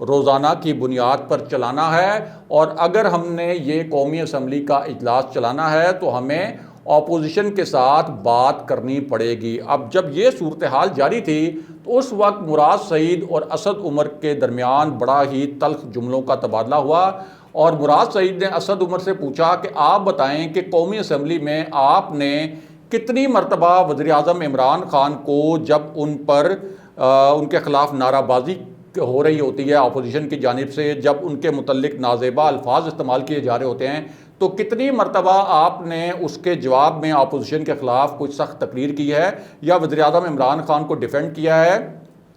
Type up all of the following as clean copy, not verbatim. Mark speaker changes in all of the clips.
Speaker 1: روزانہ کی بنیاد پر چلانا ہے، اور اگر ہم نے یہ قومی اسمبلی کا اجلاس چلانا ہے تو ہمیں اپوزیشن کے ساتھ بات کرنی پڑے گی۔ اب جب یہ صورتحال جاری تھی تو اس وقت مراد سعید اور اسد عمر کے درمیان بڑا ہی تلخ جملوں کا تبادلہ ہوا، اور مراد سعید نے اسد عمر سے پوچھا کہ آپ بتائیں کہ قومی اسمبلی میں آپ نے کتنی مرتبہ وزیر اعظم عمران خان کو جب ان کے خلاف نعرہ بازی ہو رہی ہوتی ہے اپوزیشن کی جانب سے، جب ان کے متعلق نازیبا الفاظ استعمال کیے جا رہے ہوتے ہیں، تو کتنی مرتبہ آپ نے اس کے جواب میں اپوزیشن کے خلاف کچھ سخت تقریر کی ہے یا وزیر اعظم عمران خان کو ڈیفینڈ کیا ہے؟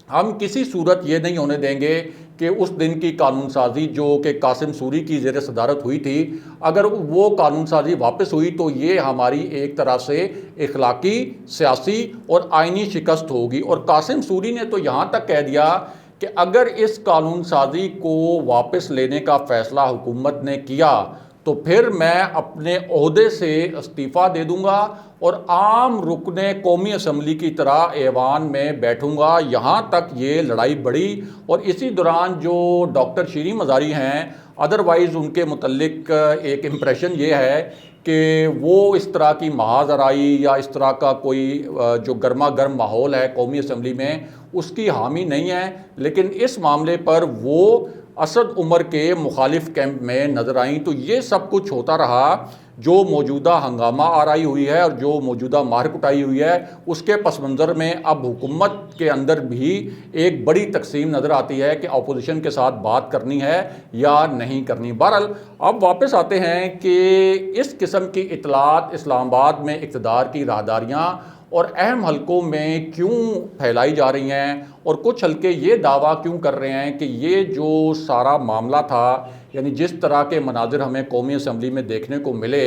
Speaker 1: ہم کسی صورت یہ نہیں ہونے دیں گے کہ اس دن کی قانون سازی جو کہ قاسم سوری کی زیر صدارت ہوئی تھی، اگر وہ قانون سازی واپس ہوئی تو یہ ہماری ایک طرح سے اخلاقی، سیاسی اور آئینی شکست ہوگی۔ اور قاسم سوری نے تو یہاں تک کہہ دیا کہ اگر اس قانون سازی کو واپس لینے کا فیصلہ حکومت نے کیا تو پھر میں اپنے عہدے سے استعفیٰ دے دوں گا اور عام رکن قومی اسمبلی کی طرح ایوان میں بیٹھوں گا۔ یہاں تک یہ لڑائی بڑھی، اور اسی دوران جو ڈاکٹر شیریں مزاری ہیں، ادروائز ان کے متعلق ایک امپریشن یہ ہے کہ وہ اس طرح کی محاذ آرائی یا اس طرح کا کوئی جو گرما گرم ماحول ہے قومی اسمبلی میں اس کی حامی نہیں ہے، لیکن اس معاملے پر وہ اسد عمر کے مخالف کیمپ میں نظر آئیں۔ تو یہ سب کچھ ہوتا رہا، جو موجودہ ہنگامہ آرائی ہوئی ہے اور جو موجودہ مار کٹائی ہوئی ہے، اس کے پس منظر میں اب حکومت کے اندر بھی ایک بڑی تقسیم نظر آتی ہے کہ اپوزیشن کے ساتھ بات کرنی ہے یا نہیں کرنی۔ بہرحال اب واپس آتے ہیں کہ اس قسم کی اطلاعات اسلام آباد میں اقتدار کی راہداریاں اور اہم حلقوں میں کیوں پھیلائی جا رہی ہیں، اور کچھ حلقے یہ دعویٰ کیوں کر رہے ہیں کہ یہ جو سارا معاملہ تھا، یعنی جس طرح کے مناظر ہمیں قومی اسمبلی میں دیکھنے کو ملے،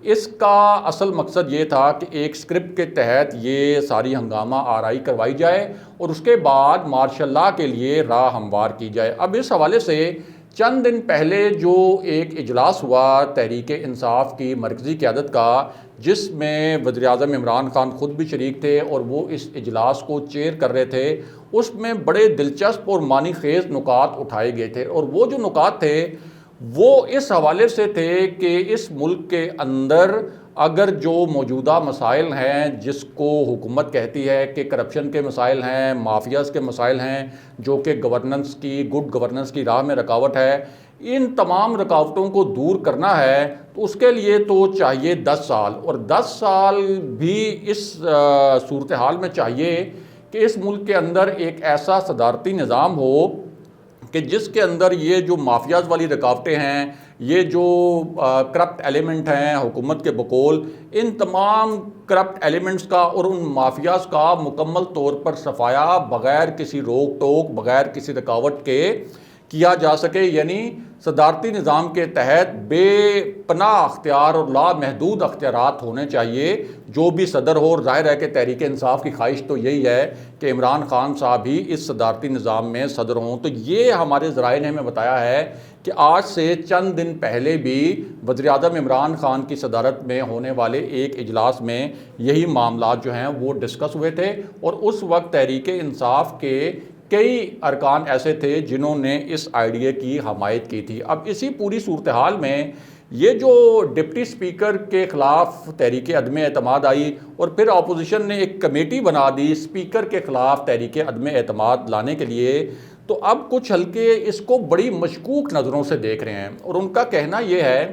Speaker 1: اس کا اصل مقصد یہ تھا کہ ایک اسکرپٹ کے تحت یہ ساری ہنگامہ آرائی کروائی جائے اور اس کے بعد مارشل لاء کے لیے راہ ہموار کی جائے۔ اب اس حوالے سے چند دن پہلے جو ایک اجلاس ہوا تحریک انصاف کی مرکزی قیادت کا، جس میں وزیر اعظم عمران خان خود بھی شریک تھے اور وہ اس اجلاس کو چیئر کر رہے تھے، اس میں بڑے دلچسپ اور معنی خیز نکات اٹھائے گئے تھے، اور وہ جو نکات تھے وہ اس حوالے سے تھے کہ اس ملک کے اندر اگر جو موجودہ مسائل ہیں جس کو حکومت کہتی ہے کہ کرپشن کے مسائل ہیں، مافیاز کے مسائل ہیں، جو کہ گورننس کی، گڈ گورننس کی راہ میں رکاوٹ ہے، ان تمام رکاوٹوں کو دور کرنا ہے تو اس کے لیے تو چاہیے 10 سال، اور 10 سال بھی اس صورتحال میں چاہیے کہ اس ملک کے اندر ایک ایسا صدارتی نظام ہو کہ جس کے اندر یہ جو مافیاز والی رکاوٹیں ہیں، یہ جو کرپٹ ایلیمنٹ ہیں حکومت کے بقول، ان تمام کرپٹ ایلیمنٹس کا اور ان مافیاز کا مکمل طور پر صفایا بغیر کسی روک ٹوک، بغیر کسی رکاوٹ کے کیا جا سکے، یعنی صدارتی نظام کے تحت بے پناہ اختیار اور لامحدود اختیارات ہونے چاہیے جو بھی صدر ہو۔ اور ظاہر ہے کہ تحریک انصاف کی خواہش تو یہی ہے کہ عمران خان صاحب ہی اس صدارتی نظام میں صدر ہوں۔ تو یہ ہمارے ذرائع نے ہمیں بتایا ہے کہ آج سے چند دن پہلے بھی وزیر اعظم عمران خان کی صدارت میں ہونے والے ایک اجلاس میں یہی معاملات جو ہیں وہ ڈسکس ہوئے تھے، اور اس وقت تحریک انصاف کے کئی ارکان ایسے تھے جنہوں نے اس آئیڈیا کی حمایت کی تھی۔ اب اسی پوری صورتحال میں یہ جو ڈپٹی اسپیکر کے خلاف تحریک عدم اعتماد آئی اور پھر اپوزیشن نے ایک کمیٹی بنا دی اسپیکر کے خلاف تحریک عدم اعتماد لانے کے لیے، تو اب کچھ حلقے اس کو بڑی مشکوک نظروں سے دیکھ رہے ہیں، اور ان کا کہنا یہ ہے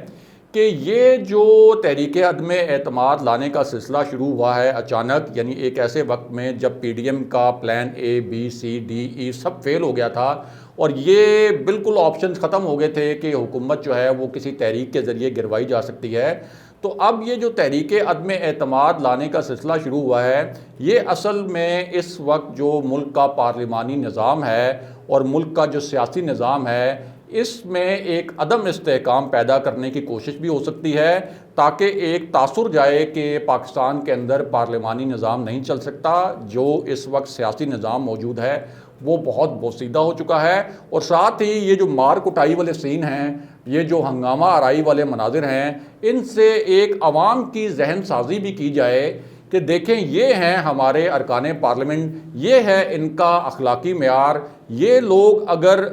Speaker 1: کہ یہ جو تحریک عدم اعتماد لانے کا سلسلہ شروع ہوا ہے اچانک، یعنی ایک ایسے وقت میں جب پی ڈی ایم کا پلان اے بی سی ڈی ای سب فیل ہو گیا تھا اور یہ بالکل آپشنز ختم ہو گئے تھے کہ حکومت جو ہے وہ کسی تحریک کے ذریعے گروائی جا سکتی ہے، تو اب یہ جو تحریک عدم اعتماد لانے کا سلسلہ شروع ہوا ہے، یہ اصل میں اس وقت جو ملک کا پارلیمانی نظام ہے اور ملک کا جو سیاسی نظام ہے، اس میں ایک عدم استحکام پیدا کرنے کی کوشش بھی ہو سکتی ہے، تاکہ ایک تاثر جائے کہ پاکستان کے اندر پارلیمانی نظام نہیں چل سکتا، جو اس وقت سیاسی نظام موجود ہے وہ بہت بوسیدہ ہو چکا ہے، اور ساتھ ہی یہ جو مار کٹائی والے سین ہیں، یہ جو ہنگامہ آرائی والے مناظر ہیں، ان سے ایک عوام کی ذہن سازی بھی کی جائے کہ دیکھیں یہ ہیں ہمارے ارکان پارلیمنٹ، یہ ہے ان کا اخلاقی معیار، یہ لوگ اگر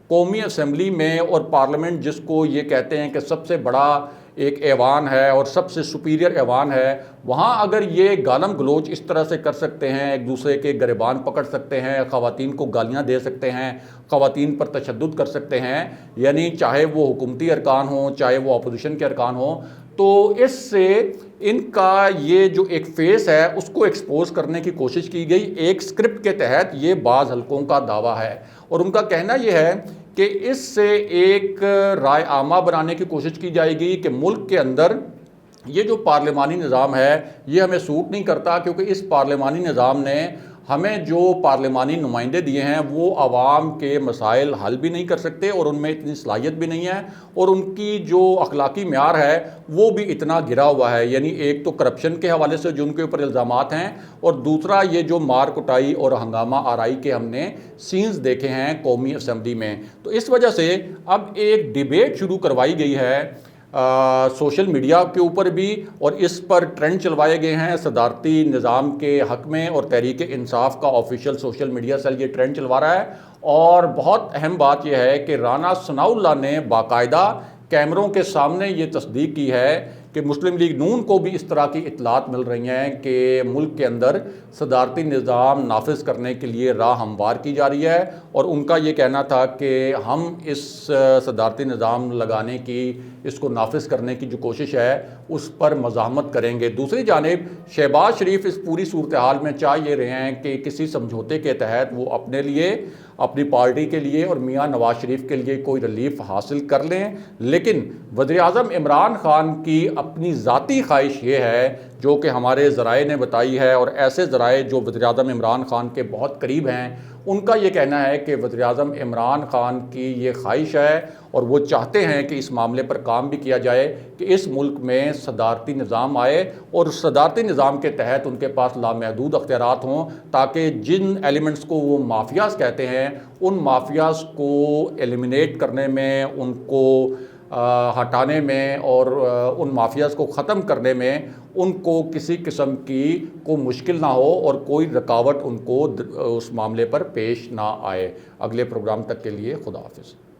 Speaker 1: قومی اسمبلی میں اور پارلیمنٹ جس کو یہ کہتے ہیں کہ سب سے بڑا ایک ایوان ہے اور سب سے سپیریئر ایوان ہے، وہاں اگر یہ گالم گلوچ اس طرح سے کر سکتے ہیں، ایک دوسرے کے گریبان پکڑ سکتے ہیں، خواتین کو گالیاں دے سکتے ہیں، خواتین پر تشدد کر سکتے ہیں، یعنی چاہے وہ حکومتی ارکان ہوں چاہے وہ اپوزیشن کے ارکان ہوں، تو اس سے ان کا یہ جو ایک فیس ہے اس کو ایکسپوز کرنے کی کوشش کی گئی ایک سکرپٹ کے تحت، یہ بعض حلقوں کا دعویٰ ہے، اور ان کا کہنا یہ ہے کہ اس سے ایک رائے عامہ بنانے کی کوشش کی جائے گی کہ ملک کے اندر یہ جو پارلیمانی نظام ہے یہ ہمیں سوٹ نہیں کرتا، کیونکہ اس پارلیمانی نظام نے ہمیں جو پارلیمانی نمائندے دیے ہیں وہ عوام کے مسائل حل بھی نہیں کر سکتے، اور ان میں اتنی صلاحیت بھی نہیں ہے، اور ان کی جو اخلاقی معیار ہے وہ بھی اتنا گرا ہوا ہے، یعنی ایک تو کرپشن کے حوالے سے جو ان کے اوپر الزامات ہیں، اور دوسرا یہ جو مار کٹائی اور ہنگامہ آرائی کے ہم نے سینز دیکھے ہیں قومی اسمبلی میں۔ تو اس وجہ سے اب ایک ڈیبیٹ شروع کروائی گئی ہے سوشل میڈیا کے اوپر بھی، اور اس پر ٹرینڈ چلوائے گئے ہیں صدارتی نظام کے حق میں، اور تحریک انصاف کا آفیشیل سوشل میڈیا سیل یہ ٹرینڈ چلوا رہا ہے۔ اور بہت اہم بات یہ ہے کہ رانا ثناء اللہ نے باقاعدہ کیمروں کے سامنے یہ تصدیق کی ہے کہ مسلم لیگ نون کو بھی اس طرح کی اطلاعات مل رہی ہیں کہ ملک کے اندر صدارتی نظام نافذ کرنے کے لیے راہ ہموار کی جا رہی ہے، اور ان کا یہ کہنا تھا کہ ہم اس صدارتی نظام لگانے کی، اس کو نافذ کرنے کی جو کوشش ہے اس پر مزاحمت کریں گے۔ دوسری جانب شہباز شریف اس پوری صورتحال میں چاہ یہ رہے ہیں کہ کسی سمجھوتے کے تحت وہ اپنے لیے، اپنی پارٹی کے لیے اور میاں نواز شریف کے لیے کوئی ریلیف حاصل کر لیں، لیکن وزیراعظم عمران خان کی اپنی ذاتی خواہش یہ ہے جو کہ ہمارے ذرائع نے بتائی ہے، اور ایسے ذرائع جو وزیراعظم عمران خان کے بہت قریب ہیں ان کا یہ کہنا ہے کہ وزیراعظم عمران خان کی یہ خواہش ہے اور وہ چاہتے ہیں کہ اس معاملے پر کام بھی کیا جائے کہ اس ملک میں صدارتی نظام آئے، اور صدارتی نظام کے تحت ان کے پاس لامحدود اختیارات ہوں، تاکہ جن ایلیمنٹس کو وہ مافیاز کہتے ہیں ان مافیاز کو ایلیمینیٹ کرنے میں، ان کو ہٹانے میں، اور ان مافیاز کو ختم کرنے میں ان کو کسی قسم کی کوئی مشکل نہ ہو اور کوئی رکاوٹ ان کو اس معاملے پر پیش نہ آئے۔ اگلے پروگرام تک کے لیے خدا حافظ۔